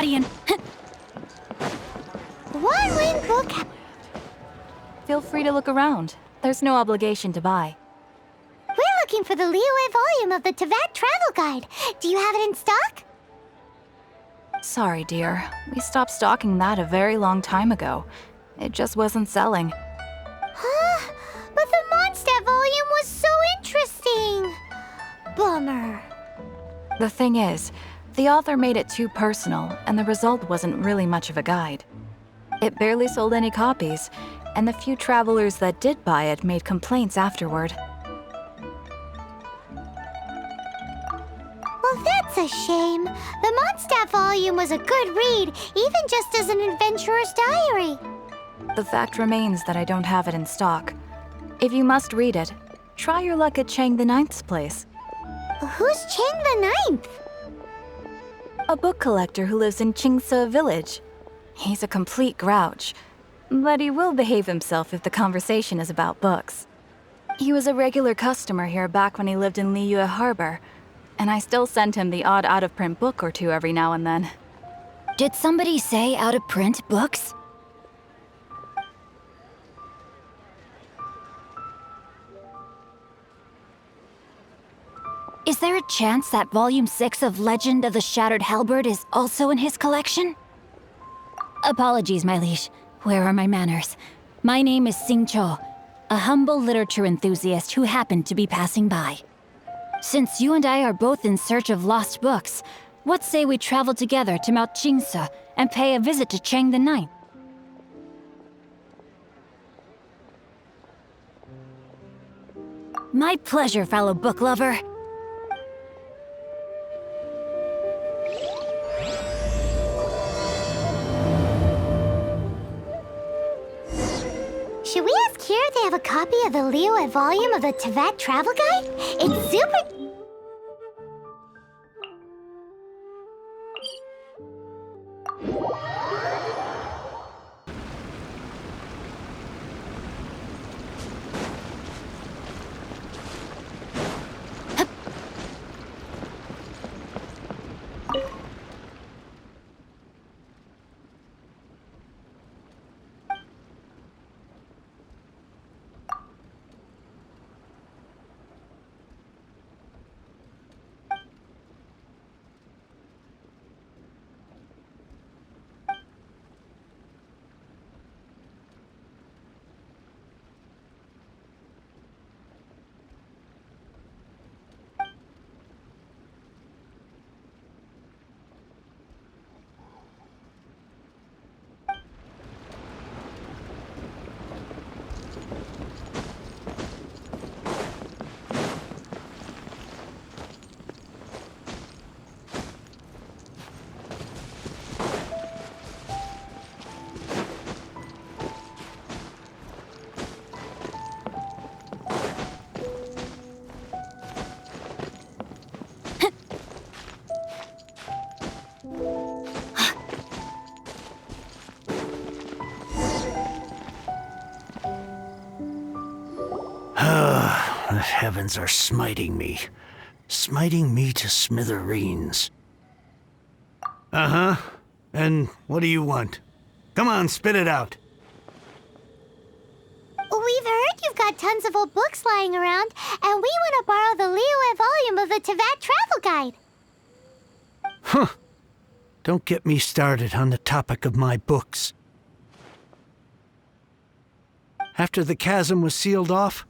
guardian. One-wing book. Feel free to look around. There's no obligation to buy. We're looking for the Liyue volume of the Teyvat Travel Guide. Do you have it in stock? Sorry, dear. We stopped stocking that a very long time ago. It just wasn't selling. Huh? But the Mondstadt volume was so interesting. Bummer. The thing is, the author made it too personal, and the result wasn't really much of a guide. It barely sold any copies, and the few travelers that did buy it made complaints afterward. Well, that's a shame. The Mondstadt volume was a good read, even just as an adventurer's diary. The fact remains that I don't have it in stock. If you must read it, try your luck at Chang the Ninth's place. Who's Chang the Ninth? A book collector who lives in Xingqi village. He's a complete grouch, but he will behave himself if the conversation is about books. He was a regular customer here back when he lived in Liyue Harbor, and I still send him the odd out-of-print book or two every now and then. Did somebody say out-of-print books? Is there a chance that Volume 6 of Legend of the Shattered Halberd is also in his collection? Apologies, my liege. Where are my manners? My name is Xingqui, a humble literature enthusiast who happened to be passing by. Since you and I are both in search of lost books, what say we travel together to Mount Xingqi and pay a visit to Chang the Ninth? My pleasure, fellow book lover. Should we ask here if they have a copy of the Liyue volume of the Teyvat Travel Guide? It's super... The heavens are smiting me to smithereens. Uh-huh. And what do you want? Come on, spit it out. We've heard you've got tons of old books lying around, and we want to borrow the Liyue volume of the Teyvat Travel Guide. Huh. Don't get me started on the topic of my books. After the chasm was sealed off,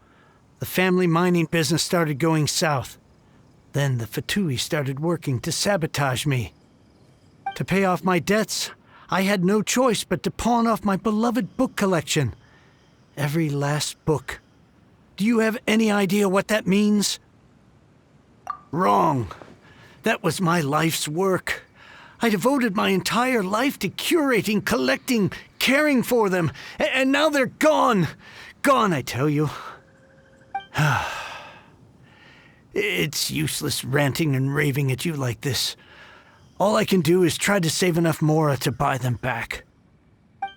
the family mining business started going south. Then the Fatui started working to sabotage me. To pay off my debts, I had no choice but to pawn off my beloved book collection. Every last book. Do you have any idea what that means? Wrong. That was my life's work. I devoted my entire life to curating, collecting, caring for them, and now they're gone. Gone, I tell you. It's useless ranting and raving at you like this. All I can do is try to save enough Mora to buy them back.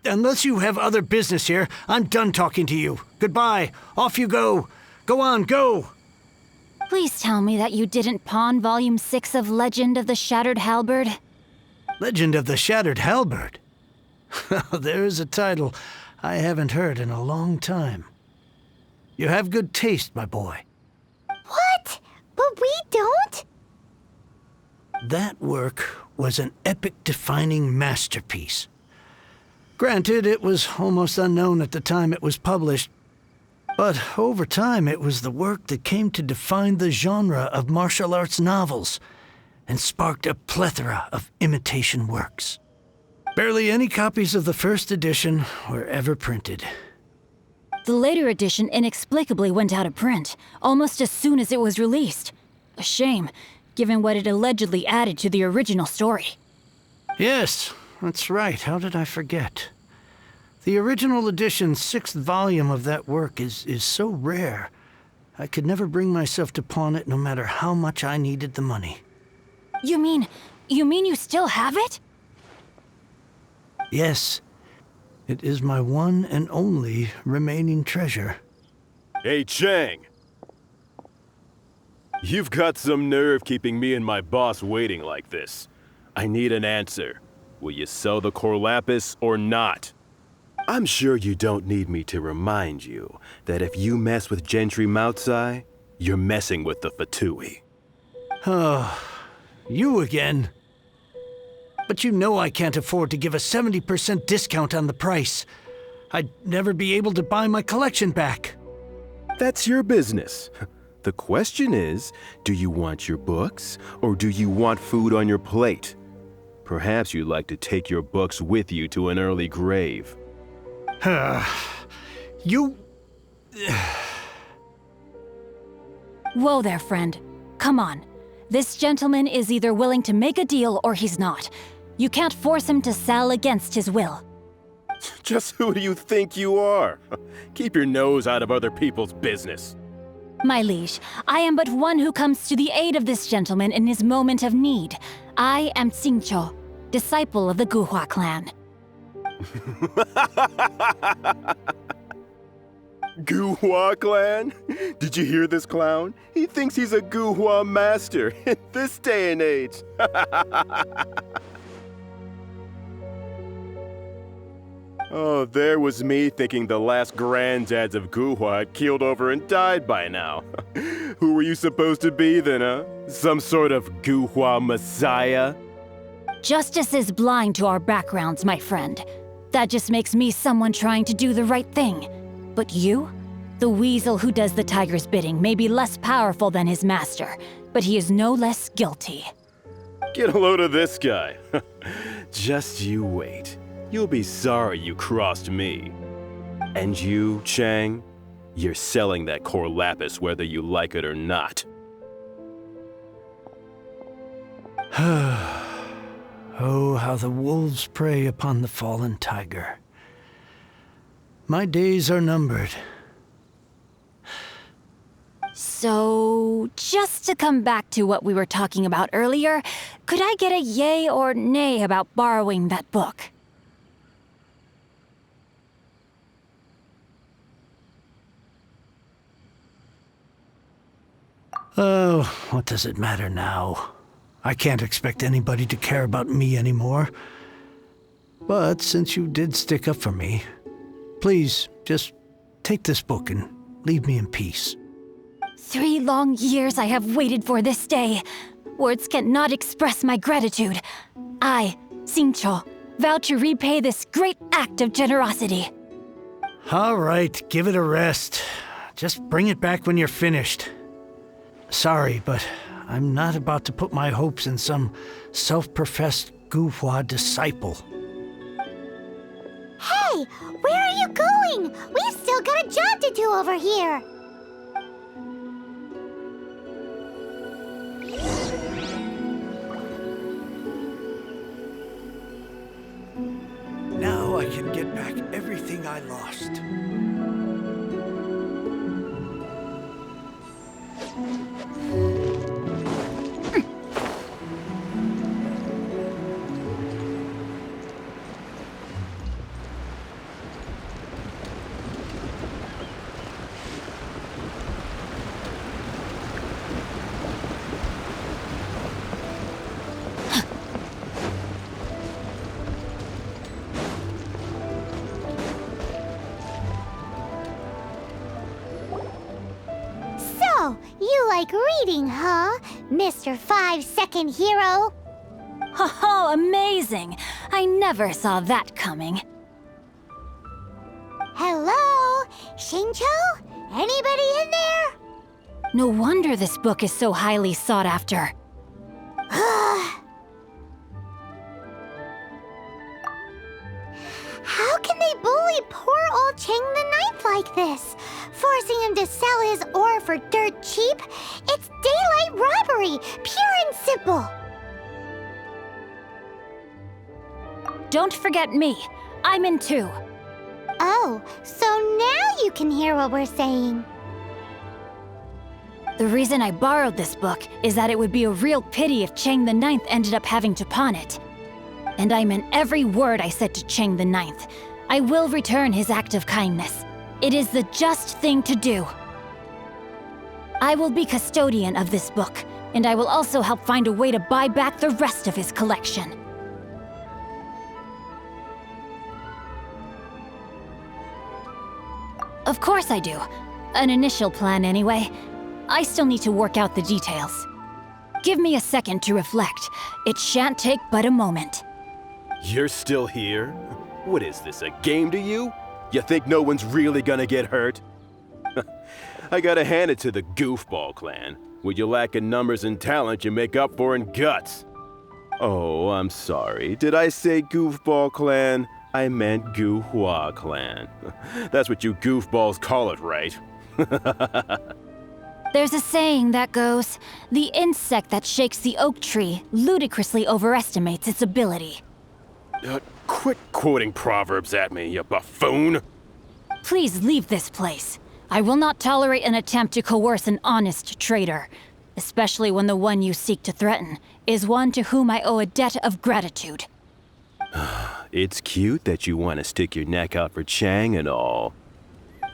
Unless you have other business here, I'm done talking to you. Goodbye. Off you go. Go on, go. Please tell me that you didn't pawn Volume 6 of Legend of the Shattered Halberd. Legend of the Shattered Halberd. There's a title I haven't heard in a long time. You have good taste, my boy. What? But we don't? That work was an epic-defining masterpiece. Granted, it was almost unknown at the time it was published, but over time it was the work that came to define the genre of martial arts novels and sparked a plethora of imitation works. Barely any copies of the first edition were ever printed. The later edition inexplicably went out of print, almost as soon as it was released. A shame, given what it allegedly added to the original story. Yes, that's right. How did I forget? The original edition's 6th volume of that work is so rare, I could never bring myself to pawn it no matter how much I needed the money. You mean you still have it? Yes, it is my one and only remaining treasure. Hey, Chang! You've got some nerve keeping me and my boss waiting like this. I need an answer. Will you sell the core lapis or not? I'm sure you don't need me to remind you that if you mess with Gentry Moutsai, you're messing with the Fatui. Oh, you again. But you know I can't afford to give a 70% discount on the price. I'd never be able to buy my collection back. That's your business. The question is, do you want your books, or do you want food on your plate? Perhaps you'd like to take your books with you to an early grave. You... Whoa there, friend. Come on. This gentleman is either willing to make a deal or he's not. You can't force him to sell against his will. Just who do you think you are? Keep your nose out of other people's business. My liege, I am but one who comes to the aid of this gentleman in his moment of need. I am Xingqi, disciple of the Guhua clan. Guhua clan? Did you hear this clown? He thinks he's a Guhua master in this day and age. Oh, there was me thinking the last granddads of Guhua had keeled over and died by now. Who were you supposed to be then, huh? Some sort of Guhua messiah? Justice is blind to our backgrounds, my friend. That just makes me someone trying to do the right thing. But you? The weasel who does the tiger's bidding may be less powerful than his master, but he is no less guilty. Get a load of this guy. Just you wait. You'll be sorry you crossed me. And you, Chang, you're selling that core lapis whether you like it or not. Oh, how the wolves prey upon the fallen tiger. My days are numbered. So, just to come back to what we were talking about earlier, could I get a yay or nay about borrowing that book? Oh, what does it matter now? I can't expect anybody to care about me anymore. But since you did stick up for me, please just take this book and leave me in peace. 3 long years I have waited for this day. Words cannot express my gratitude. I, Xingqi, vow to repay this great act of generosity. All right, give it a rest. Just bring it back when you're finished. Sorry, but I'm not about to put my hopes in some self-professed Guhua disciple. Hey, where are you going? We've still got a job to do over here. Now I can get back everything I lost. Oh, you like reading, huh? Mr. 5-second hero? Oh, amazing! I never saw that coming. Hello? Xingqi? Anybody in there? No wonder this book is so highly sought after. How can they bully poor old Chang the Ninth like this? Forcing him to sell his ore for dirt cheap? It's daylight robbery, pure and simple. Don't forget me. I'm in too. Oh, so now you can hear what we're saying. The reason I borrowed this book is that it would be a real pity if Chang the Ninth ended up having to pawn it. And I meant every word I said to Chang the Ninth. I will return his act of kindness. It is the just thing to do. I will be custodian of this book, and I will also help find a way to buy back the rest of his collection. Of course I do. An initial plan anyway. I still need to work out the details. Give me a second to reflect. It shan't take but a moment. You're still here? What is this, a game to you? You think no one's really gonna get hurt? I gotta hand it to the Goofball clan. What you lack in numbers and talent, you make up for in guts. Oh, I'm sorry. Did I say Goofball clan? I meant Guhua clan. That's what you goofballs call it, right? There's a saying that goes, the insect that shakes the oak tree ludicrously overestimates its ability. Quit quoting proverbs at me, you buffoon! Please leave this place. I will not tolerate an attempt to coerce an honest trader, especially when the one you seek to threaten is one to whom I owe a debt of gratitude. It's cute that you want to stick your neck out for Chang and all.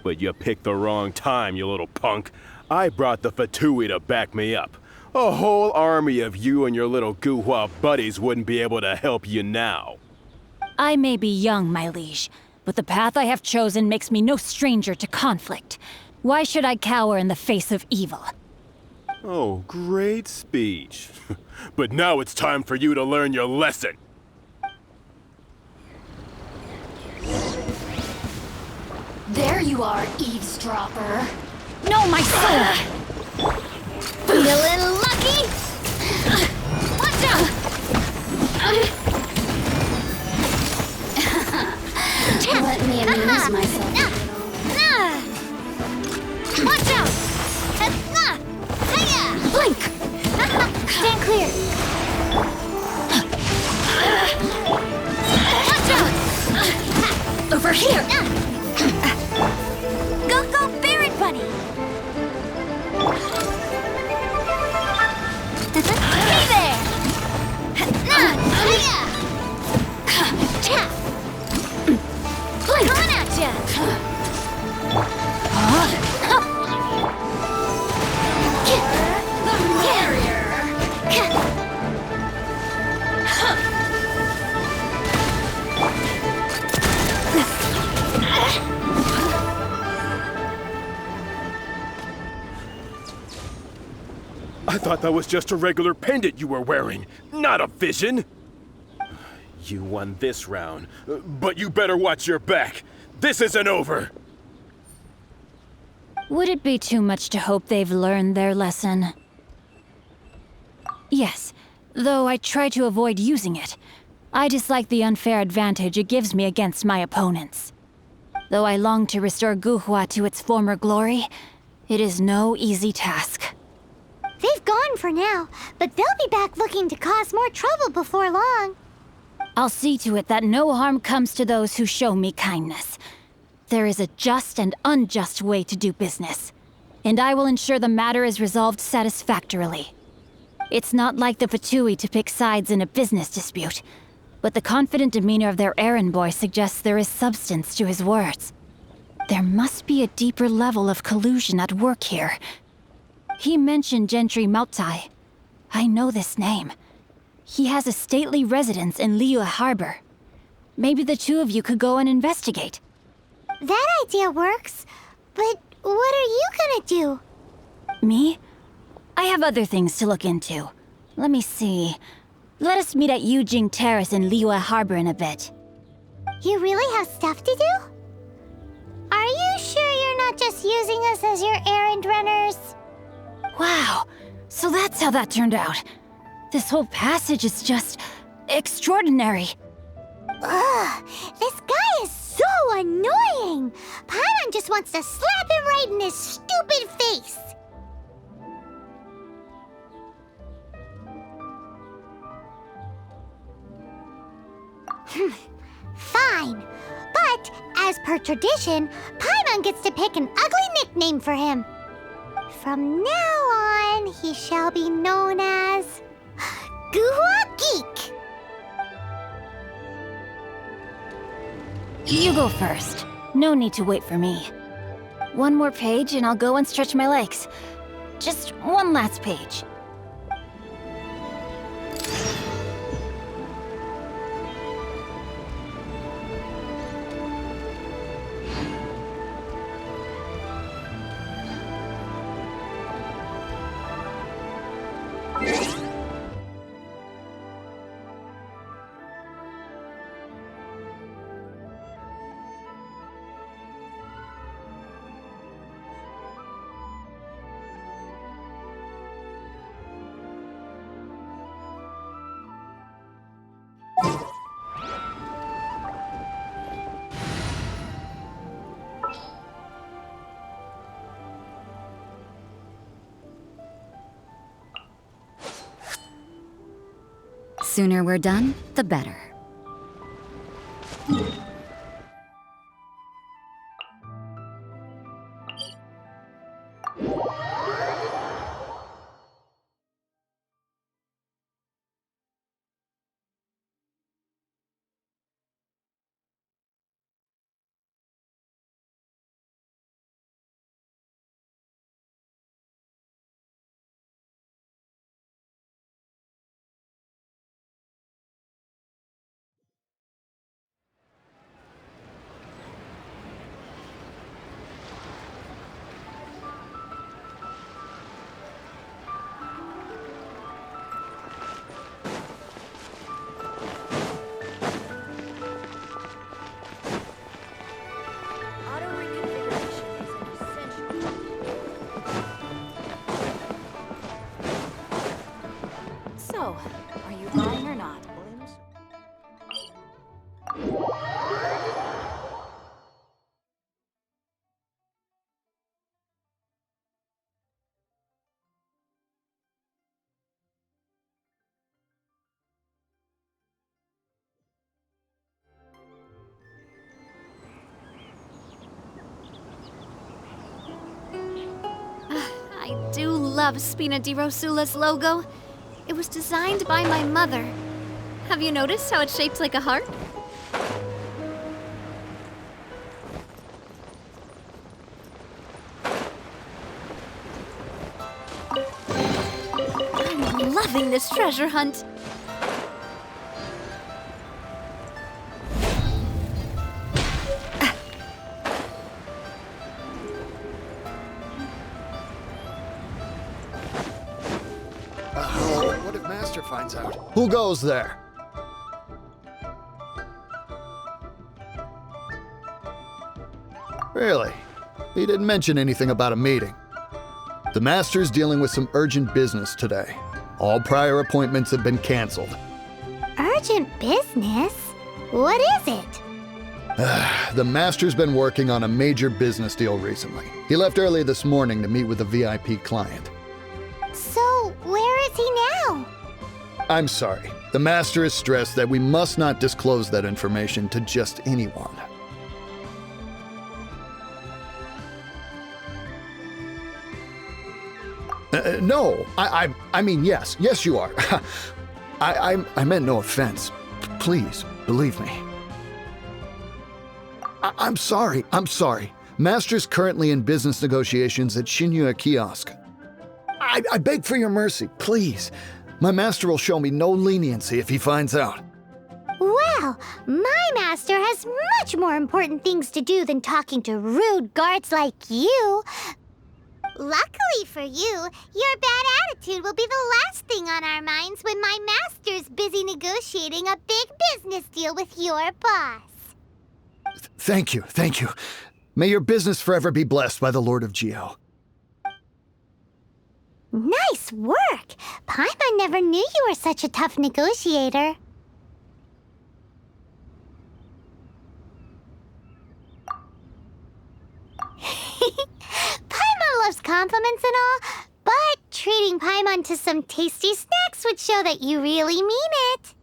But you picked the wrong time, you little punk. I brought the Fatui to back me up. A whole army of you and your little Guhua buddies wouldn't be able to help you now. I may be young, my liege, but the path I have chosen makes me no stranger to conflict. Why should I cower in the face of evil? Oh, great speech. But now it's time for you to learn your lesson. There you are, eavesdropper. No, my soul! Feeling lucky? Watch out! Let me amuse myself a little. Watch out! Blink! Stand clear. Watch out! Over here! Go, Barret Bunny! Hey there! Blink! Coming at ya! The warrior. I thought that was just a regular pendant you were wearing, not a vision. You won this round, but you better watch your back. This isn't over. Would it be too much to hope they've learned their lesson? Yes, though I try to avoid using it. I dislike the unfair advantage it gives me against my opponents. Though I long to restore Guhua to its former glory, it is no easy task. They've gone for now, but they'll be back looking to cause more trouble before long. I'll see to it that no harm comes to those who show me kindness. There is a just and unjust way to do business, and I will ensure the matter is resolved satisfactorily. It's not like the Fatui to pick sides in a business dispute, but the confident demeanor of their errand boy suggests there is substance to his words. There must be a deeper level of collusion at work here. He mentioned Gentry Mautai. I know this name. He has a stately residence in Liyue Harbor. Maybe the two of you could go and investigate. That idea works, but what are you gonna do? Me? I have other things to look into. Let me see. Let us meet at Yujing Terrace in Liyue Harbor in a bit. You really have stuff to do? Are you sure you're not just using us as your errand runners? Wow, so that's how that turned out. This whole passage is just extraordinary. Ugh, this guy is so annoying! Paimon just wants to slap him right in his stupid face! Fine. But, as per tradition, Paimon gets to pick an ugly nickname for him. From now on, he shall be known as... Guhua Geek! You go first. No need to wait for me. One more page and I'll go and stretch my legs. Just one last page. Sooner we're done, the better. So, are you buying or not? I do love Spina di Rosula's logo. It was designed by my mother. Have you noticed how it's shaped like a heart? I'm loving this treasure hunt. What if Master finds out? Who goes there? Really? He didn't mention anything about a meeting. The Master's dealing with some urgent business today. All prior appointments have been canceled. Urgent business? What is it? The Master's been working on a major business deal recently. He left early this morning to meet with a VIP client. So, where is he now? I'm sorry. The Master is stressed that we must not disclose that information to just anyone. No, I mean, yes. Yes, you are. I meant no offense. Please, believe me. I'm sorry. Master's currently in business negotiations at Xingqui Kiosk. I beg for your mercy, please. My master will show me no leniency if he finds out. Well, my master has much more important things to do than talking to rude guards like you. Luckily for you, your bad attitude will be the last thing on our minds when my master's busy negotiating a big business deal with your boss. Thank you, thank you. May your business forever be blessed by the Lord of Geo. Nice work! Paimon never knew you were such a tough negotiator. Paimon loves compliments and all, but treating Paimon to some tasty snacks would show that you really mean it.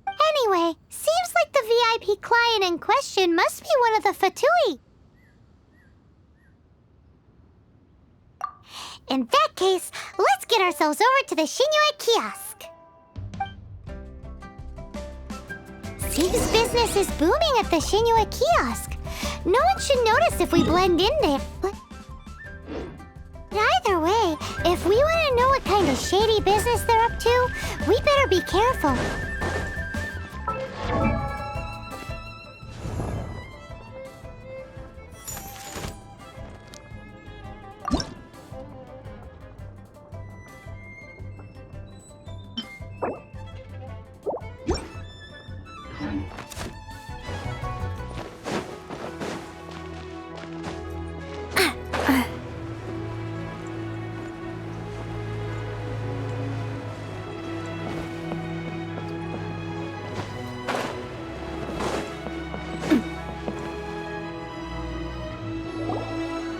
Anyway, seems like the VIP client in question must be one of the Fatui. In that case, let's get ourselves over to the Xingqui kiosk. Seems business is booming at the Xingqui kiosk. No one should notice if we blend in there. But either way, if we want to know what kind of shady business they're up to, we better be careful.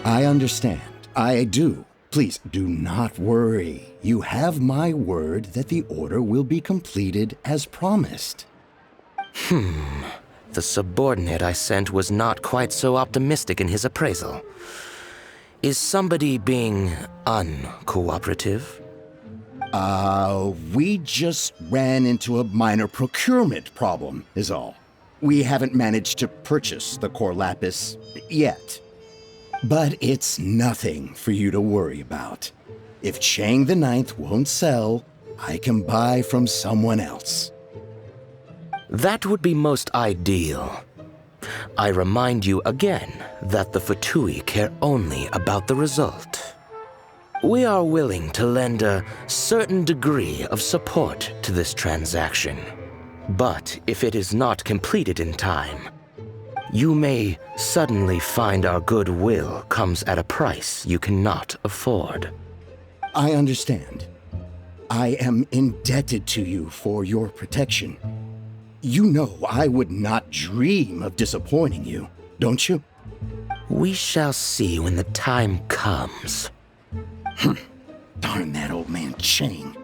I understand. I do. Please do not worry. You have my word that the order will be completed as promised. The subordinate I sent was not quite so optimistic in his appraisal. Is somebody being uncooperative? We just ran into a minor procurement problem, is all. We haven't managed to purchase the core lapis yet. But it's nothing for you to worry about. If Chang the Ninth won't sell, I can buy from someone else. That would be most ideal. I remind you again that the Fatui care only about the result. We are willing to lend a certain degree of support to this transaction. But if it is not completed in time, you may suddenly find our goodwill comes at a price you cannot afford. I understand. I am indebted to you for your protection. You know I would not dream of disappointing you, don't you? We shall see when the time comes. Darn that old man Chang.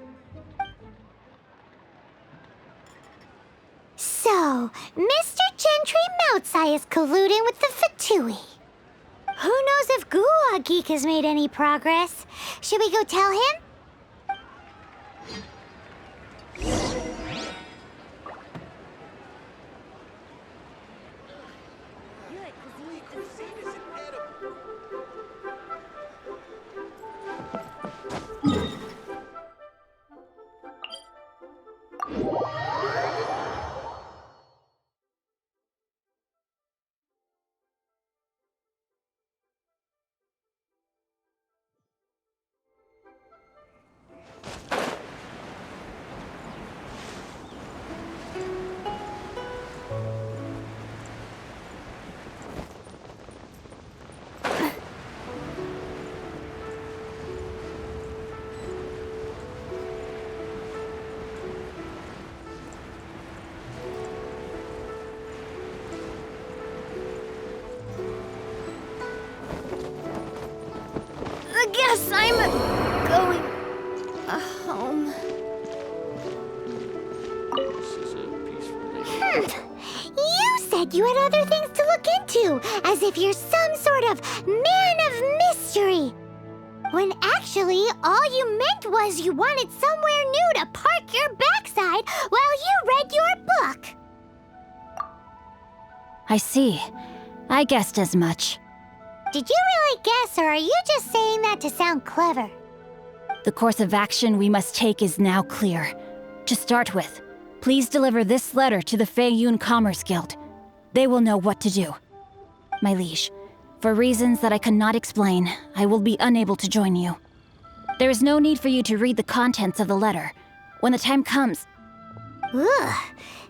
So, Mr. Gentry Moutsai is colluding with the Fatui. Who knows if Guwa Geek has made any progress? Should we go tell him? I guess I'm going home. You said you had other things to look into, as if you're some sort of man of mystery. When actually, all you meant was you wanted somewhere new to park your backside while you read your book. I see. I guessed as much. Did you really guess, or are you just saying that to sound clever? The course of action we must take is now clear. To start with, please deliver this letter to the Feiyun Commerce Guild. They will know what to do. My liege, For reasons that I cannot explain, I will be unable to join you. There is no need for you to read the contents of the letter. When the time comes... Ugh,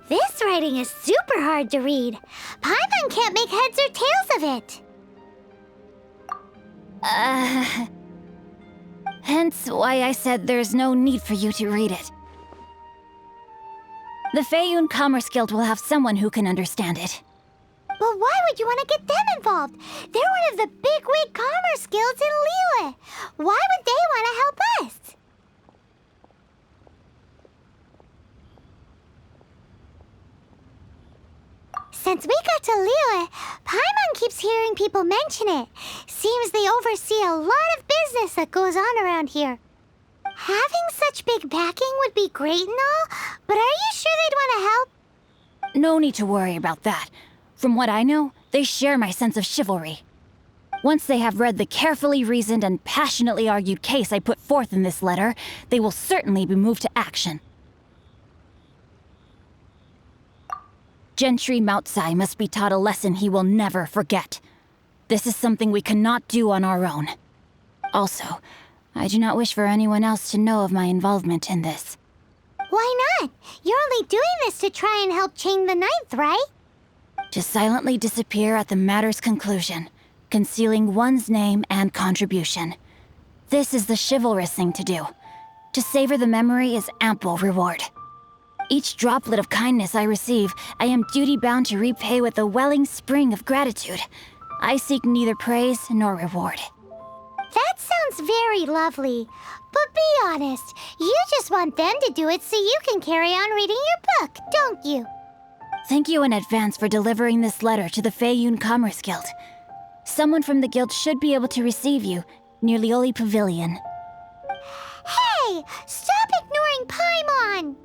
this writing is super hard to read. Paimon can't make heads or tails of it. Hence why I said there's no need for you to read it. The Feiyun Commerce Guild will have someone who can understand it. But why would you want to get them involved? They're one of the bigwig commerce guilds in Liyue. Why would they want to help us? Since we got to Liyue, Paimon keeps hearing people mention it. Seems they oversee a lot of business that goes on around here. Having such big backing would be great and all, but are you sure they'd want to help? No need to worry about that. From what I know, they share my sense of chivalry. Once they have read the carefully reasoned and passionately argued case I put forth in this letter, they will certainly be moved to action. Gentry Moutsai must be taught a lesson he will never forget. This is something we cannot do on our own. Also, I do not wish for anyone else to know of my involvement in this. Why not? You're only doing this to try and help Chain the Ninth, right? To silently disappear at the matter's conclusion, concealing one's name and contribution. This is the chivalrous thing to do. To savor the memory is ample reward. Each droplet of kindness I receive, I am duty-bound to repay with a welling spring of gratitude. I seek neither praise nor reward. That sounds very lovely. But be honest, you just want them to do it so you can carry on reading your book, don't you? Thank you in advance for delivering this letter to the Feiyun Commerce Guild. Someone from the guild should be able to receive you near Lioli Pavilion. Hey! Stop ignoring Paimon!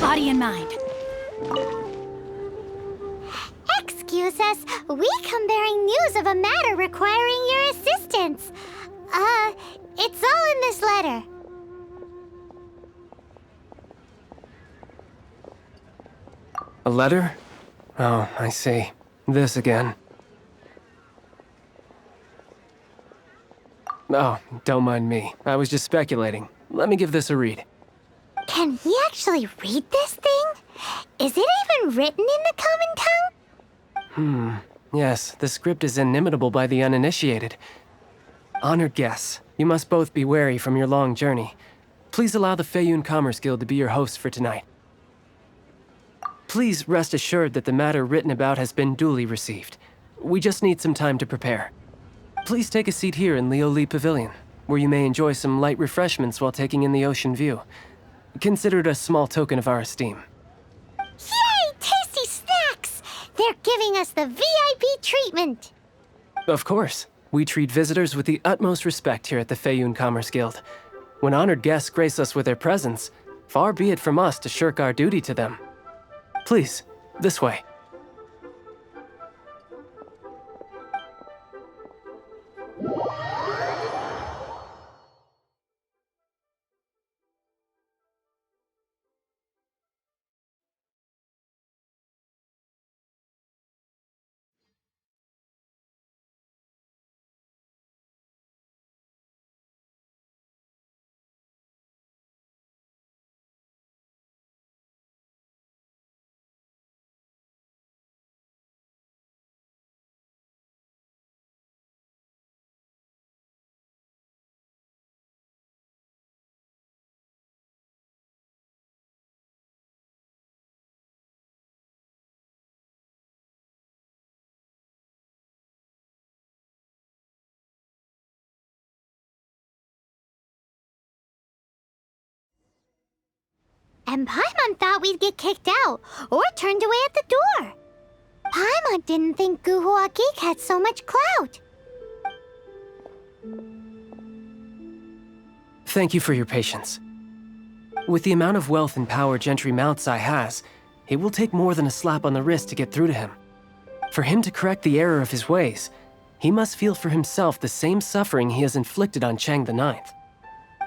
Body and mind. Excuse us, we come bearing news of a matter requiring your assistance. It's all in this letter. A letter? Oh, I see. This again. Oh, don't mind me. I was just speculating. Let me give this a read. Can we actually read this thing? Is it even written in the common tongue? Yes, the script is inimitable by the uninitiated. Honored guests, you must both be wary from your long journey. Please allow the Feiyun Commerce Guild to be your host for tonight. Please rest assured that the matter written about has been duly received. We just need some time to prepare. Please take a seat here in Lioli Pavilion, where you may enjoy some light refreshments while taking in the ocean view. Consider it a small token of our esteem. Yay! Tasty snacks! They're giving us the VIP treatment! Of course. We treat visitors with the utmost respect here at the Feiyun Commerce Guild. When honored guests grace us with their presence, far be it from us to shirk our duty to them. Please, this way. And Paimon thought we'd get kicked out, or turned away at the door. Paimon didn't think Guhua Geek had so much clout. Thank you for your patience. With the amount of wealth and power Gentry Moutsai has, it will take more than a slap on the wrist to get through to him. For him to correct the error of his ways, he must feel for himself the same suffering he has inflicted on Chang the Ninth.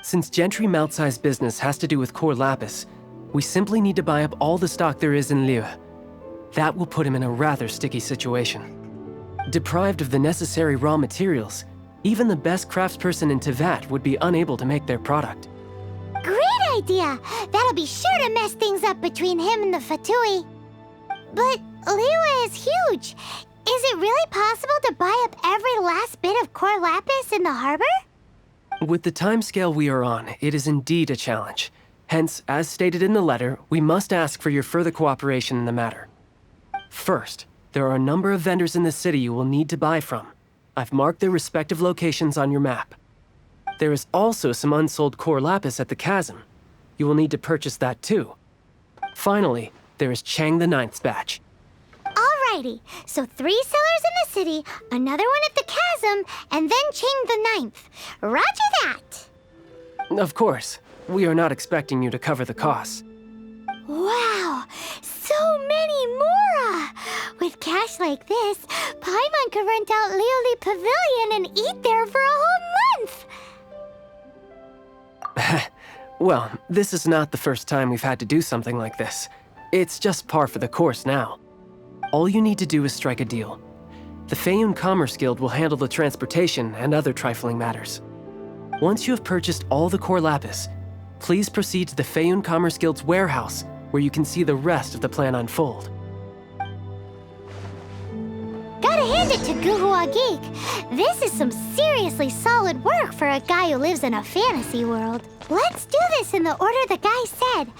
Since Gentry Moutsai's business has to do with core lapis, we simply need to buy up all the stock there is in Liyue. That will put him in a rather sticky situation. Deprived of the necessary raw materials, even the best craftsperson in Teyvat would be unable to make their product. Great idea! That'll be sure to mess things up between him and the Fatui. But Liyue is huge. Is it really possible to buy up every last bit of core lapis in the harbor? With the timescale we are on, it is indeed a challenge. Hence, as stated in the letter, we must ask for your further cooperation in the matter. First, there are a number of vendors in the city you will need to buy from. I've marked their respective locations on your map. There is also some unsold core lapis at the chasm. You will need to purchase that too. Finally, there is Chang the Ninth's batch. Alrighty, so 3 sellers in the city, another one at the chasm, and then Chang the Ninth. Roger that! Of course, we are not expecting you to cover the costs. Wow, so many more! With cash like this, Paimon could rent out Lioli Pavilion and eat there for a whole month! Well, this is not the first time we've had to do something like this. It's just par for the course now. All you need to do is strike a deal. The Feiyun Commerce Guild will handle the transportation and other trifling matters. Once you have purchased all the core lapis, please proceed to the Feiyun Commerce Guild's warehouse, where you can see the rest of the plan unfold. Gotta hand it to Guhua Geek. This is some seriously solid work for a guy who lives in a fantasy world. Let's do this in the order the guy said.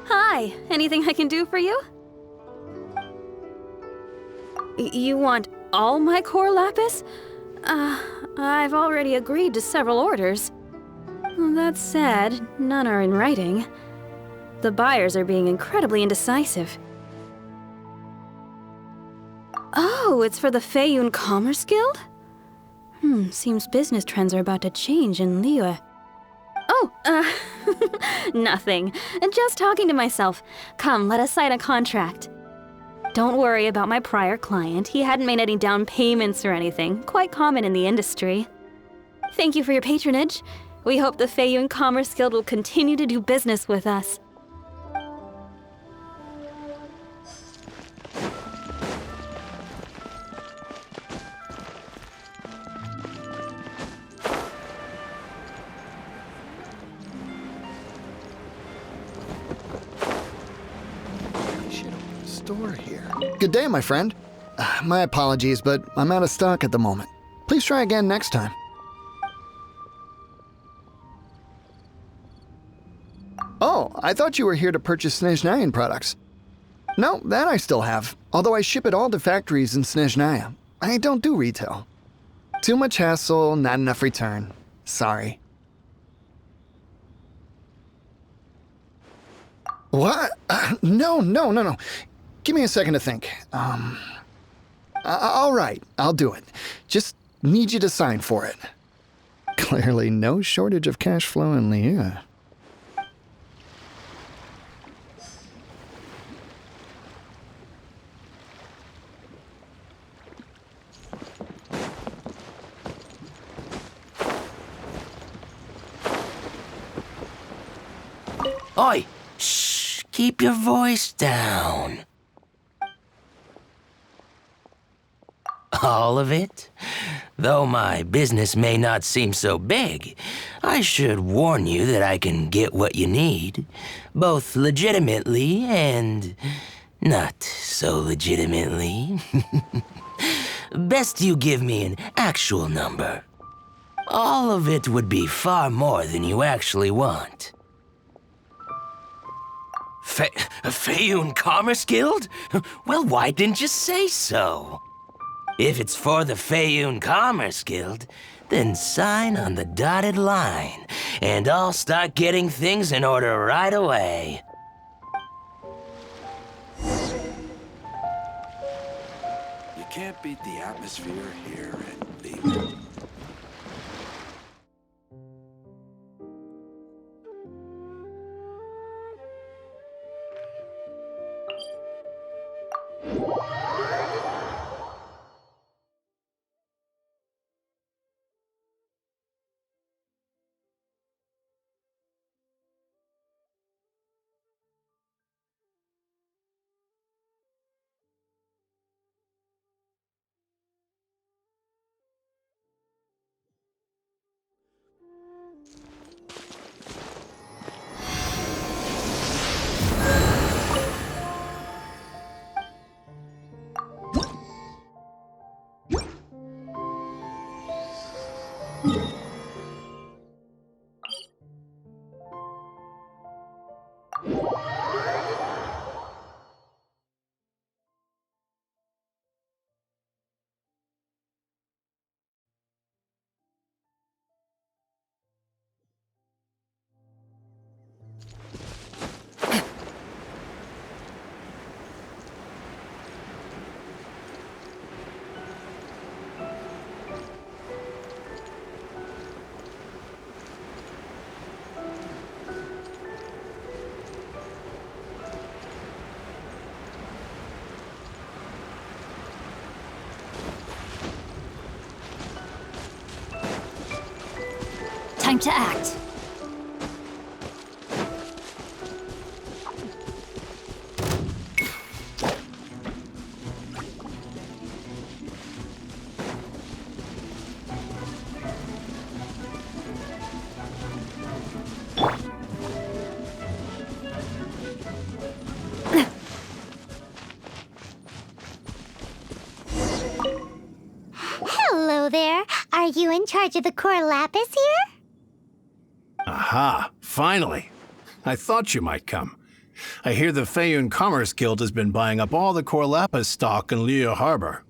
Hi, anything I can do for you? You want all my core lapis? I've already agreed to several orders. That said, none are in writing. The buyers are being incredibly indecisive. Oh, it's for the Feiyun Commerce Guild? Seems business trends are about to change in Liyue. Oh, nothing. Just talking to myself. Come, let us sign a contract. Don't worry about my prior client. He hadn't made any down payments or anything. Quite common in the industry. Thank you for your patronage. We hope the Feiyun Commerce Guild will continue to do business with us. Store here. Good day, my friend. My apologies, but I'm out of stock at the moment. Please try again next time. Oh, I thought you were here to purchase Snezhnayan products. No, that I still have, although I ship it all to factories in Snezhnaya. I don't do retail. Too much hassle, not enough return. Sorry. What? No. Give me a second to think. All right, I'll do it. Just need you to sign for it. Clearly no shortage of cash flow in Liyue. Oi! Shh! Keep your voice down. All of it? Though my business may not seem so big, I should warn you that I can get what you need, both legitimately and not so legitimately. Best you give me an actual number. All of it would be far more than you actually want. Feiyun Commerce Guild? Well, why didn't you say so? If it's for the Feiyun Commerce Guild, then sign on the dotted line, and I'll start getting things in order right away. You can't beat the atmosphere here at Leap. Time to act. Hello there. Are you in charge of the core lapis here? Aha, finally. I thought you might come. I hear the Feiyun Commerce Guild has been buying up all the core lapis stock in Liu Harbor.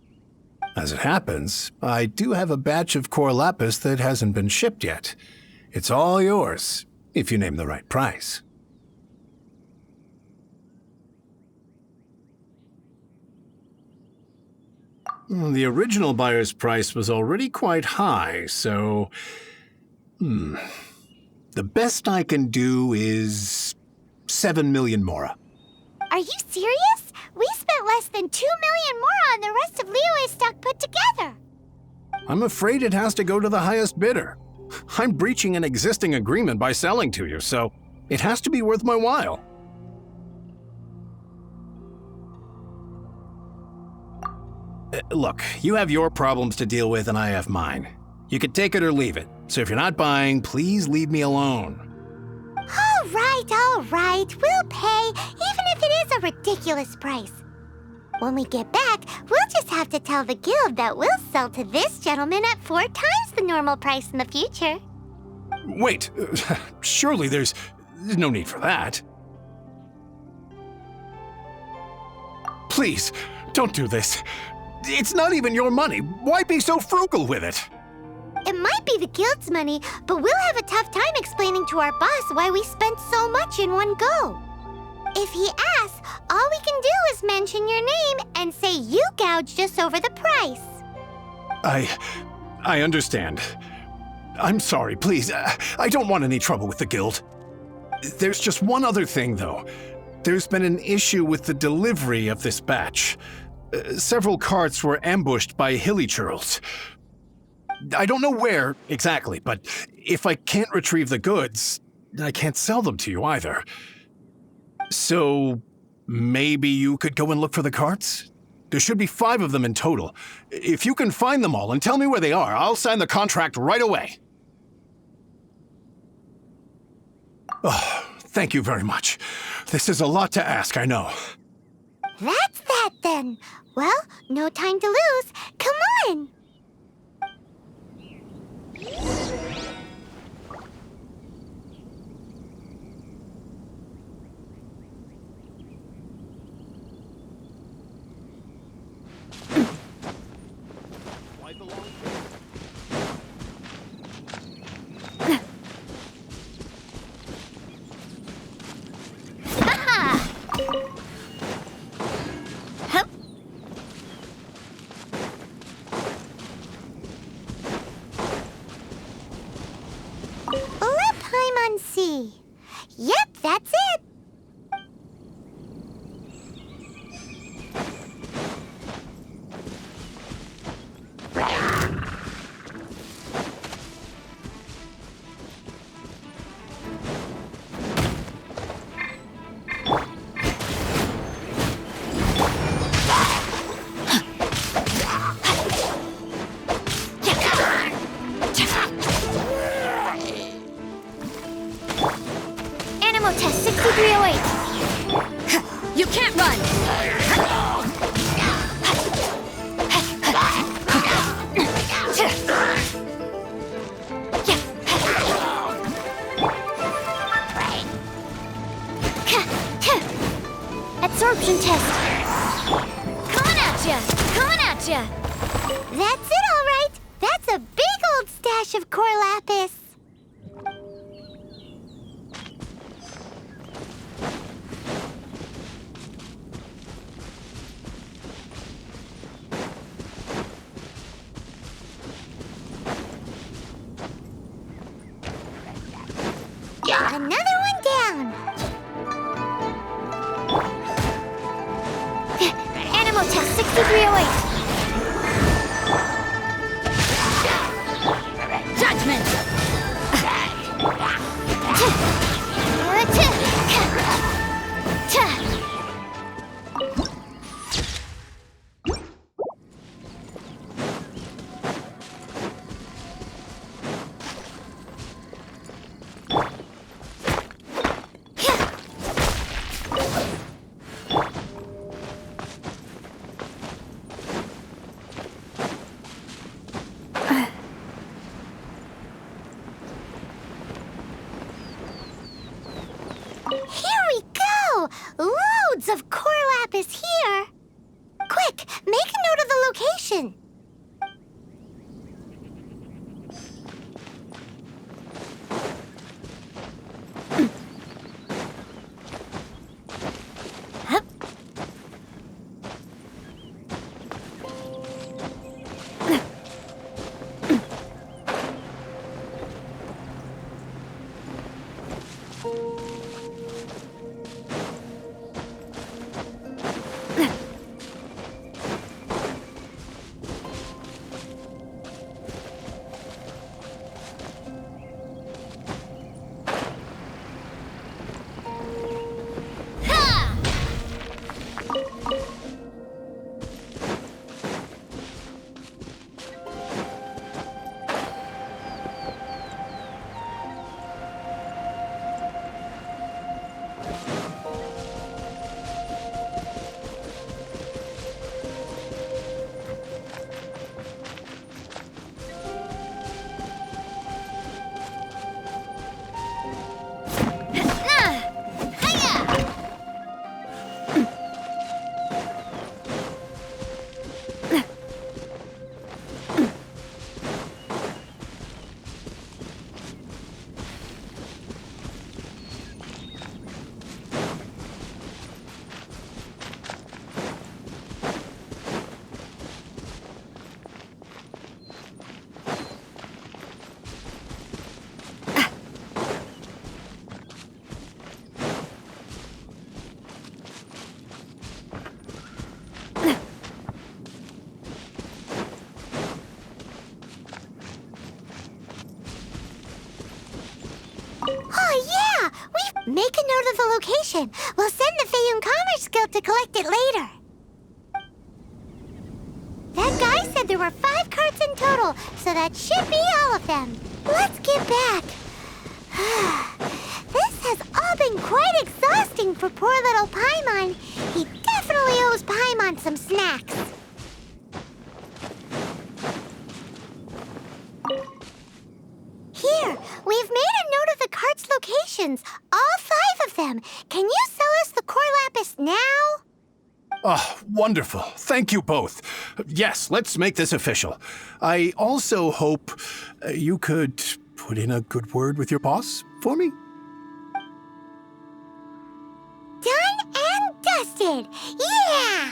As it happens, I do have a batch of core lapis that hasn't been shipped yet. It's all yours, if you name the right price. The original buyer's price was already quite high, so... The best I can do is 7 million mora. Are you serious? We spent less than 2 million more on the rest of Liyue's stock put together. I'm afraid it has to go to the highest bidder. I'm breaching an existing agreement by selling to you, so it has to be worth my while. Look, you have your problems to deal with and I have mine. You can take it or leave it. So if you're not buying, please leave me alone. All right. We'll pay, even if it is a ridiculous price. When we get back, we'll just have to tell the guild that we'll sell to this gentleman at 4 times the normal price in the future. Wait, surely there's no need for that. Please, don't do this. It's not even your money. Why be so frugal with it? It might be the guild's money, but we'll have a tough time explaining to our boss why we spent so much in one go. If he asks, all we can do is mention your name and say you gouged us over the price. I understand. I'm sorry, please. I don't want any trouble with the guild. There's just one other thing, though. There's been an issue with the delivery of this batch. Several carts were ambushed by hilly churls. I don't know where exactly, but if I can't retrieve the goods, I can't sell them to you either. So, maybe you could go and look for the carts? There should be 5 of them in total. If you can find them all and tell me where they are, I'll sign the contract right away. Oh, thank you very much. This is a lot to ask, I know. That's that then. Well, no time to lose. Come on! Let Paimon see. Yep, that's it. Animal test 6308. You can't run! Absorption test. Coming at ya! Coming at ya! That's it, all right. That's a big old stash of core lapis. Another one down. Animal test 6308. Judgment! Here we go! Loads of core lapis here! Quick, make a note of the location. Make a note of the location. We'll send the Feiyun Commerce Guild to collect it later. That guy said there were 5 carts in total, so that should be all of them. Let's get back. This has all been quite exhausting for poor little Paimon. He definitely owes Paimon some snacks. Here, we've made a note of the cart's locations. All 5 of them. Can you sell us the core lapis now? Oh, wonderful. Thank you both. Yes, let's make this official. I also hope you could put in a good word with your boss for me. Done and dusted! Yeah!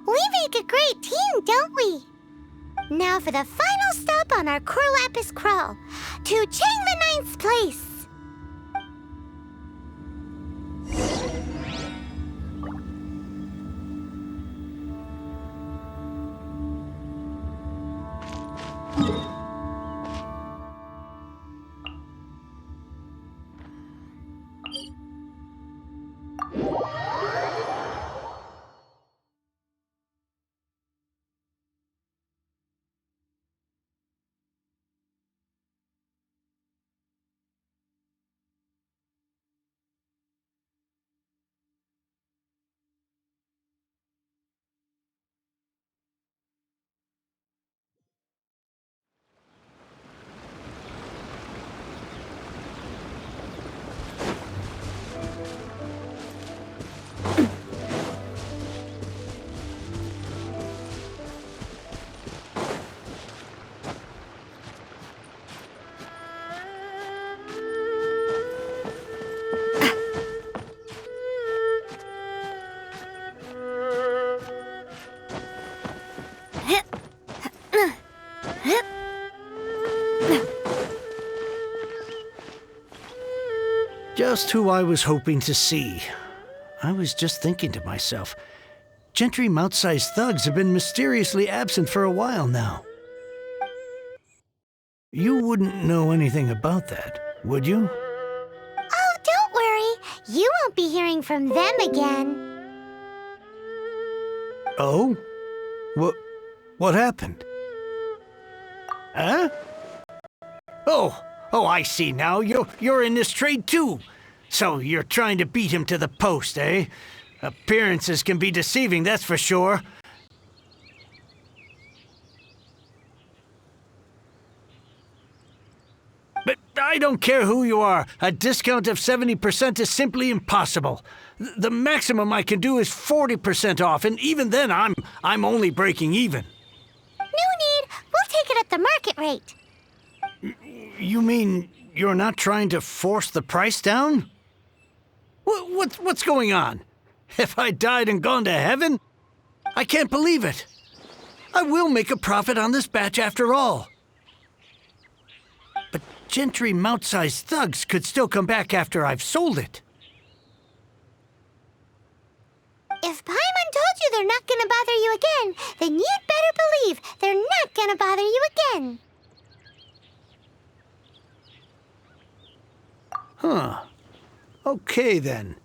We make a great team, don't we? Now for the final stop on our core lapis crawl, to Chang the Ninth's place. Just who I was hoping to see. I was just thinking to myself, gentry mouth-sized thugs have been mysteriously absent for a while now. You wouldn't know anything about that, would you? Oh, don't worry. You won't be hearing from them again. Oh? What happened? Huh? Oh, I see now. You're in this trade too. So you're trying to beat him to the post, eh? Appearances can be deceiving, that's for sure. But I don't care who you are. A discount of 70% is simply impossible. The maximum I can do is 40% off, and even then I'm only breaking even. No need. We'll take it at the market rate. You mean you're not trying to force the price down? What's going on? Have I died and gone to heaven? I can't believe it. I will make a profit on this batch after all. But gentry mouth-sized thugs could still come back after I've sold it. If Paimon told you they're not gonna bother you again, then you'd better believe they're not gonna bother you again. Huh. Okay, then.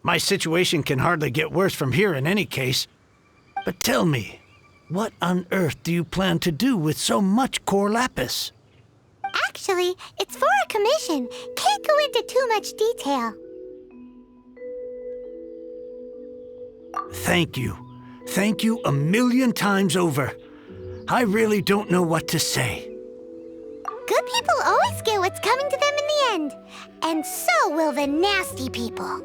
My situation can hardly get worse from here in any case. But tell me, what on earth do you plan to do with so much core lapis? Actually, it's for a commission. Can't go into too much detail. Thank you. Thank you a million times over. I really don't know what to say. Good people always get what's coming to them in the end. And so will the nasty people.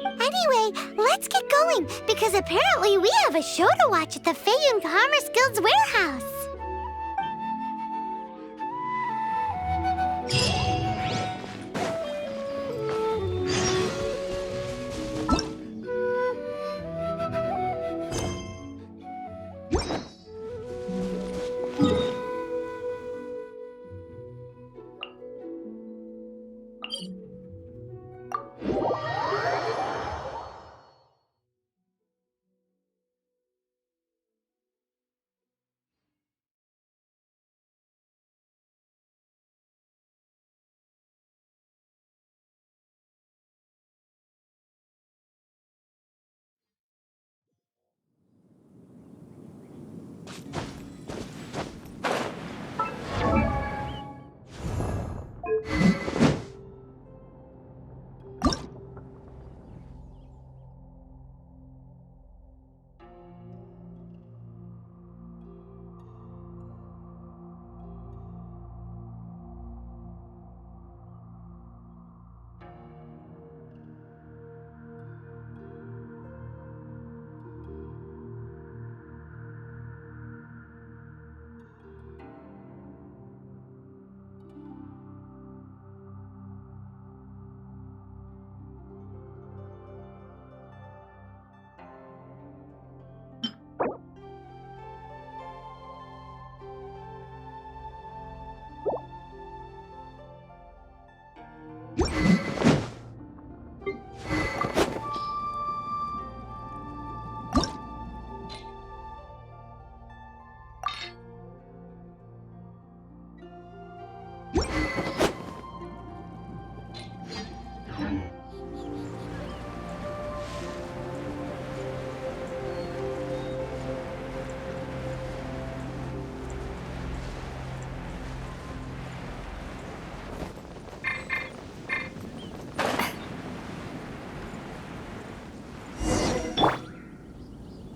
Anyway, let's get going, because apparently we have a show to watch at the Feiyun Commerce Guild's warehouse.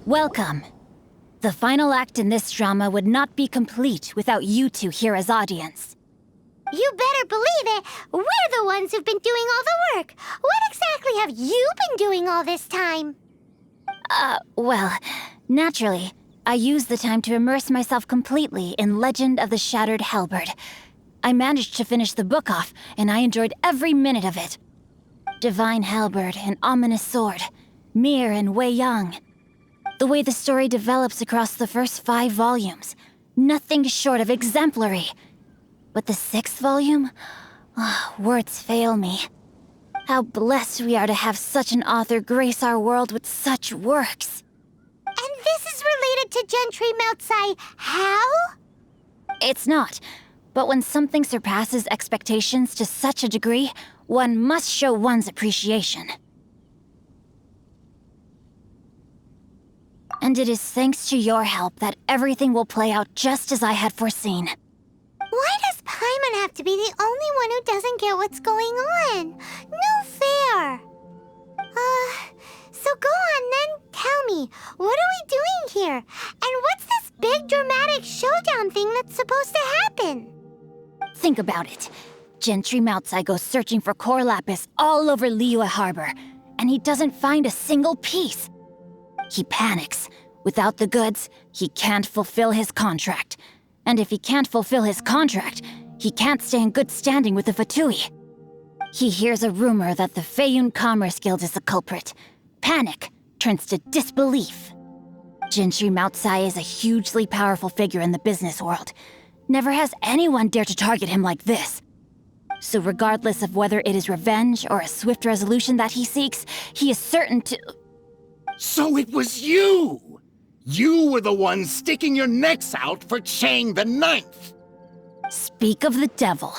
Welcome. The final act in this drama would not be complete without you two here as audience. You better believe it. We're the ones who've been doing all the work. What exactly have you been doing all this time? Well, naturally, I used the time to immerse myself completely in Legend of the Shattered Halberd. I managed to finish the book off, and I enjoyed every minute of it. Divine Halberd, an ominous sword. Mir and Wei Yang. The way the story develops across the first 5 volumes. Nothing short of exemplary. But the 6th volume? Words fail me. How blessed we are to have such an author grace our world with such works. And this is related to Gentry Moutsai how? It's not. But when something surpasses expectations to such a degree, one must show one's appreciation. And it is thanks to your help that everything will play out just as I had foreseen. Why does Paimon have to be the only one who doesn't get what's going on? No fair. So go on then, tell me, what are we doing here? And what's this big dramatic showdown thing that's supposed to happen? Think about it. Gentry Moutsai goes searching for core lapis all over Liyue Harbor, and he doesn't find a single piece. He panics. Without the goods, he can't fulfill his contract. And if he can't fulfill his contract, he can't stay in good standing with the Fatui. He hears a rumor that the Feiyun Commerce Guild is the culprit. Panic turns to disbelief. Gentry Moutsai is a hugely powerful figure in the business world. Never has anyone dared to target him like this. So regardless of whether it is revenge or a swift resolution that he seeks, he is certain to... So it was you! You were the one sticking your necks out for Chang the Ninth! Speak of the devil.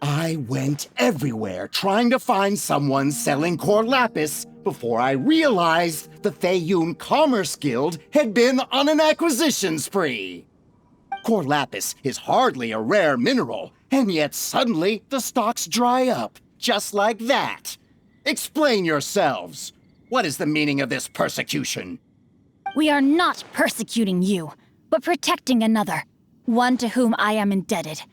I went everywhere trying to find someone selling core lapis before I realized the Feiyun Commerce Guild had been on an acquisition spree. Core lapis is hardly a rare mineral, and yet suddenly the stocks dry up, just like that. Explain yourselves. What is the meaning of this persecution? We are not persecuting you, but protecting another, one to whom I am indebted.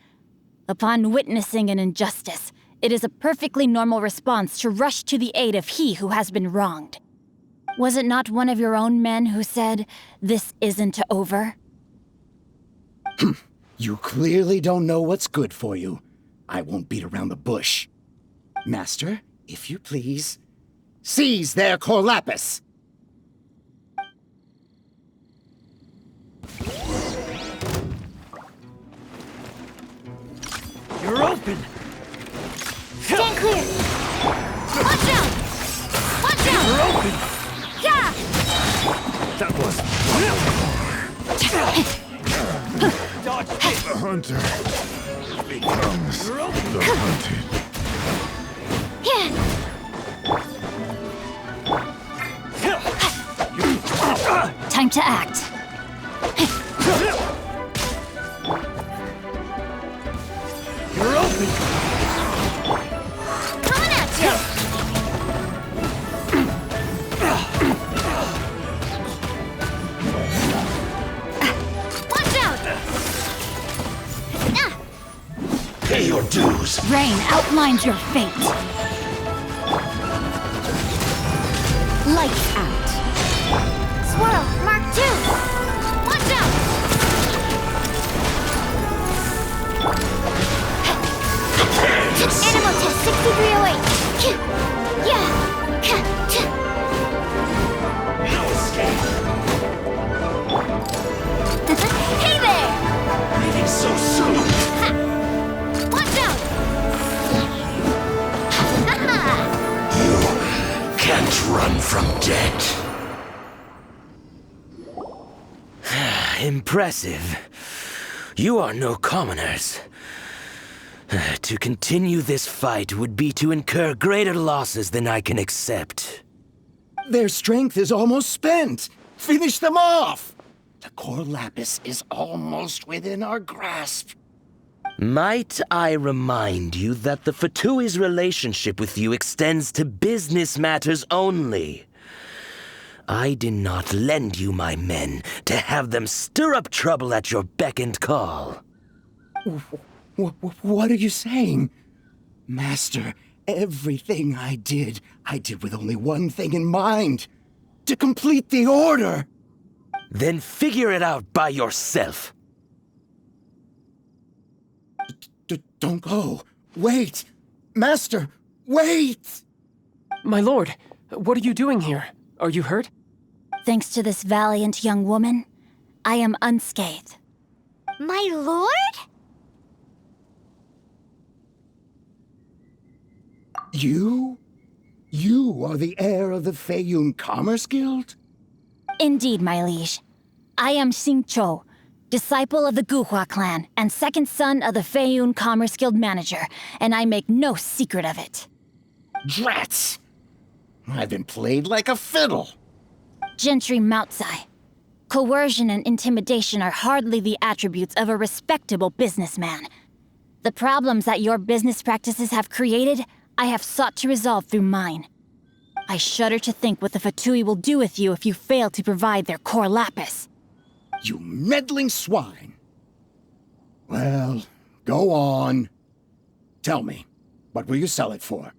Upon witnessing an injustice, it is a perfectly normal response to rush to the aid of he who has been wronged. Was it not one of your own men who said, "This isn't over"? You clearly don't know what's good for you. I won't beat around the bush. Master, if you please, seize their core lapis! You're open! Stand clear! Watch out! Watch out! You're open! Yeah! That was... The hunter becomes the hunted. Time to act. You're open! Coming at you! Watch out! Pay your dues! Rain outlines your fate. Lights out. Swirl, Mark 2! Watch out! Animal test 6308! Yeah! No escape! Hey there! Leaving so soon! Watch out! You can't run from death. Impressive. You are no commoners. To continue this fight would be to incur greater losses than I can accept. Their strength is almost spent. Finish them off! The core lapis is almost within our grasp. Might I remind you that the Fatui's relationship with you extends to business matters only? I did not lend you my men to have them stir up trouble at your beck and call. What are you saying? Master, everything I did with only one thing in mind. To complete the order. Then figure it out by yourself. Don't go. Wait. Master, wait! My lord, what are you doing here? Are you hurt? Thanks to this valiant young woman, I am unscathed. My lord? You? You are the heir of the Feiyun Commerce Guild? Indeed, my liege. I am Xingqi, disciple of the Guhua clan and second son of the Feiyun Commerce Guild manager, and I make no secret of it. Drats! I've been played like a fiddle. Gentry Moutsai. Coercion and intimidation are hardly the attributes of a respectable businessman. The problems that your business practices have created, I have sought to resolve through mine. I shudder to think what the Fatui will do with you if you fail to provide their core lapis. You meddling swine. Well, go on. Tell me, what will you sell it for?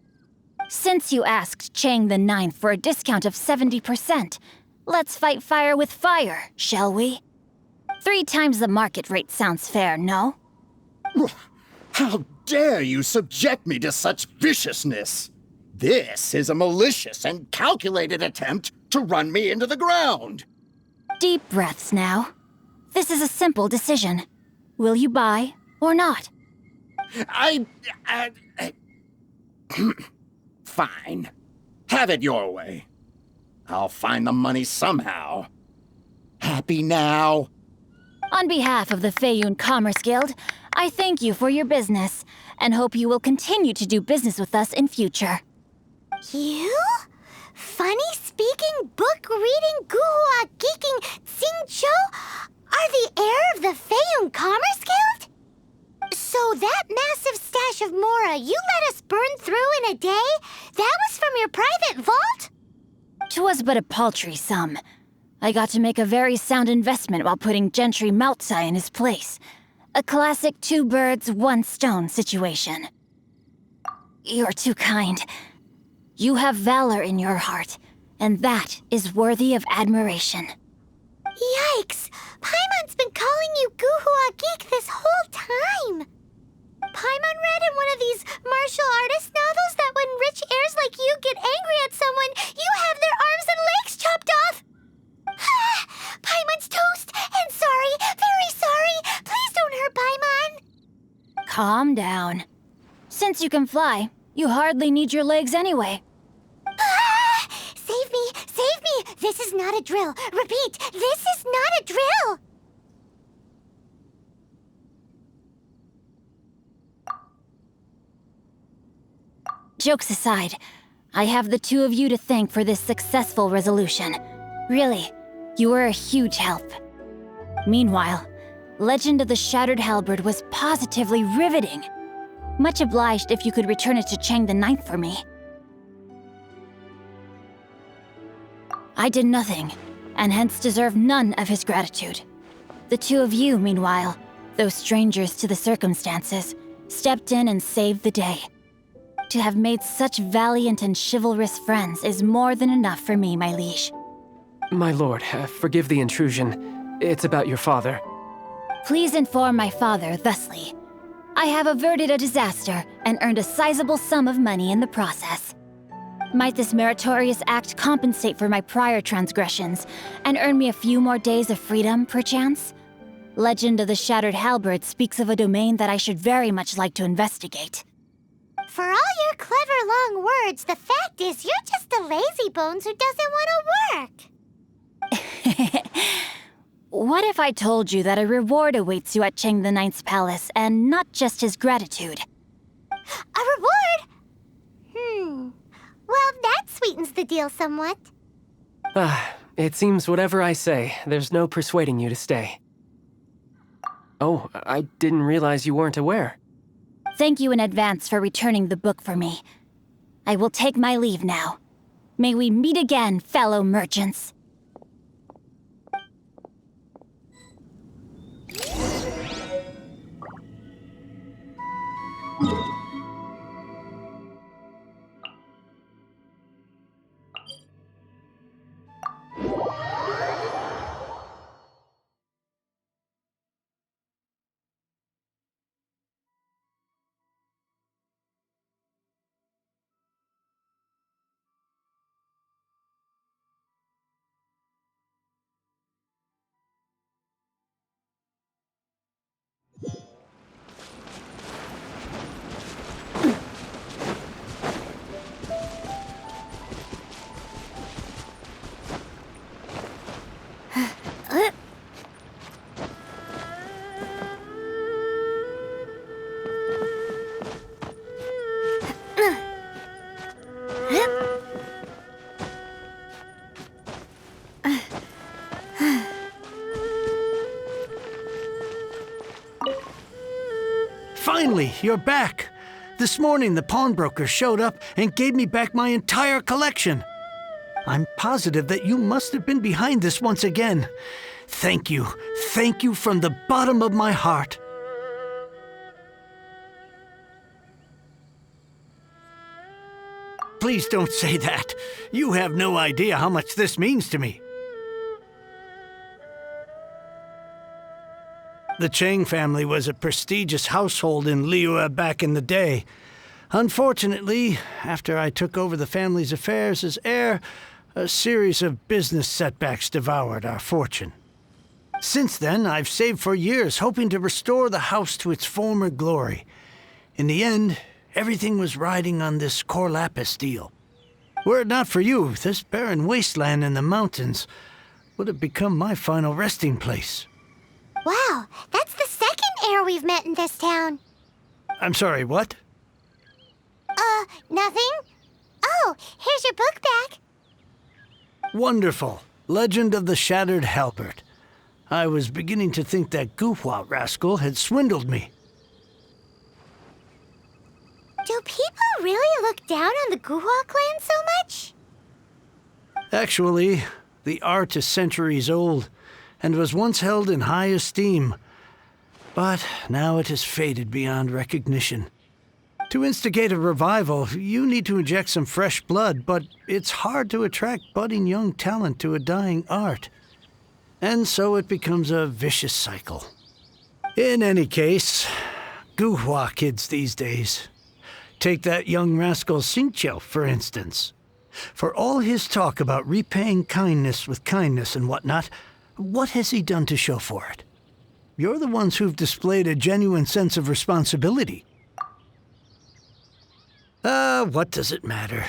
Since you asked Chang the Ninth for a discount of 70%, let's fight fire with fire, shall we? 3 times the market rate sounds fair, no? How dare you subject me to such viciousness? This is a malicious and calculated attempt to run me into the ground. Deep breaths now. This is a simple decision. Will you buy or not? Fine. Have it your way. I'll find the money somehow. Happy now? On behalf of the Feiyun Commerce Guild, I thank you for your business, and hope you will continue to do business with us in future. You? Funny-speaking, book-reading, guhua geeking Xingqi are the heir of the Feiyun Commerce Guild? So that massive stash of Mora you let us burn through in a day, that was from your private vault? 'Twas but a paltry sum. I got to make a very sound investment while putting Gentry Moutsai in his place. A classic 2 birds, 1 stone situation. You're too kind. You have valor in your heart, and that is worthy of admiration. Yikes! Paimon's been calling you Guhua Geek this whole time! Paimon read in one of these martial artist novels that when rich heirs like you get angry at someone, you have their arms and legs chopped off! Paimon's toast, and sorry, very sorry! Please don't hurt Paimon! Calm down. Since you can fly, you hardly need your legs anyway. Save me! Save me! This is not a drill! Repeat, this is not a drill! Jokes aside, I have the 2 of you to thank for this successful resolution. Really, you were a huge help. Meanwhile, Legend of the Shattered Halberd was positively riveting. Much obliged if you could return it to Chang the Ninth for me. I did nothing, and hence deserve none of his gratitude. The 2 of you, meanwhile, though strangers to the circumstances, stepped in and saved the day. To have made such valiant and chivalrous friends is more than enough for me, my liege. My lord, forgive the intrusion. It's about your father. Please inform my father thusly. I have averted a disaster and earned a sizable sum of money in the process. Might this meritorious act compensate for my prior transgressions and earn me a few more days of freedom, perchance? Legend of the Shattered Halberd speaks of a domain that I should very much like to investigate. For all your clever long words, the fact is you're just a lazybones who doesn't want to work. What if I told you that a reward awaits you at Chang the Ninth's palace, and not just his gratitude? A reward? Well, that sweetens the deal somewhat. It seems whatever I say, there's no persuading you to stay. Oh, I didn't realize you weren't aware. Thank you in advance for returning the book for me. I will take my leave now. May we meet again, fellow merchants. Finally, you're back. This morning, the pawnbroker showed up and gave me back my entire collection. I'm positive that you must have been behind this once again. Thank you. Thank you from the bottom of my heart. Please don't say that. You have no idea how much this means to me. The Chang family was a prestigious household in Liyue back in the day. Unfortunately, after I took over the family's affairs as heir, a series of business setbacks devoured our fortune. Since then, I've saved for years, hoping to restore the house to its former glory. In the end, everything was riding on this Corlapis deal. Were it not for you, this barren wasteland in the mountains would have become my final resting place. Wow, that's the second heir we've met in this town. I'm sorry, what? Nothing? Oh, here's your book back. Wonderful. Legend of the Shattered Halberd. I was beginning to think that Guhua rascal had swindled me. Do people really look down on the Guhua clan so much? Actually, the art is centuries old and was once held in high esteem. But now it has faded beyond recognition. To instigate a revival, you need to inject some fresh blood, but it's hard to attract budding young talent to a dying art. And so it becomes a vicious cycle. In any case, Guhua kids these days. Take that young rascal Xingqi, for instance. For all his talk about repaying kindness with kindness and whatnot, what has he done to show for it? You're the ones who've displayed a genuine sense of responsibility. What does it matter?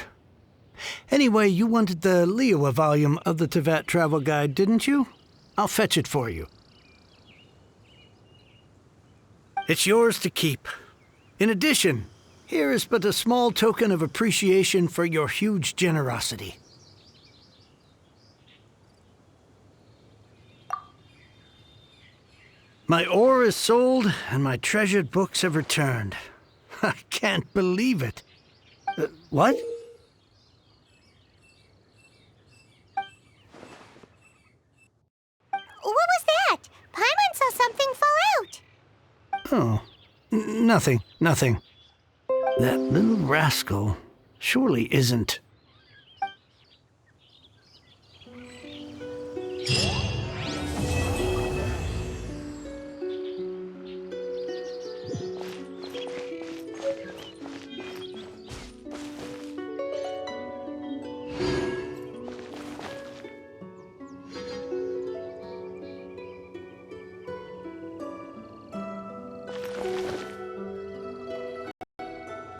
Anyway, you wanted the Liyue volume of the Teyvat travel guide, didn't you? I'll fetch it for you. It's yours to keep. In addition, here is but a small token of appreciation for your huge generosity. My ore is sold, and my treasured books have returned. I can't believe it. What? What was that? Paimon saw something fall out. Oh, nothing. That little rascal surely isn't...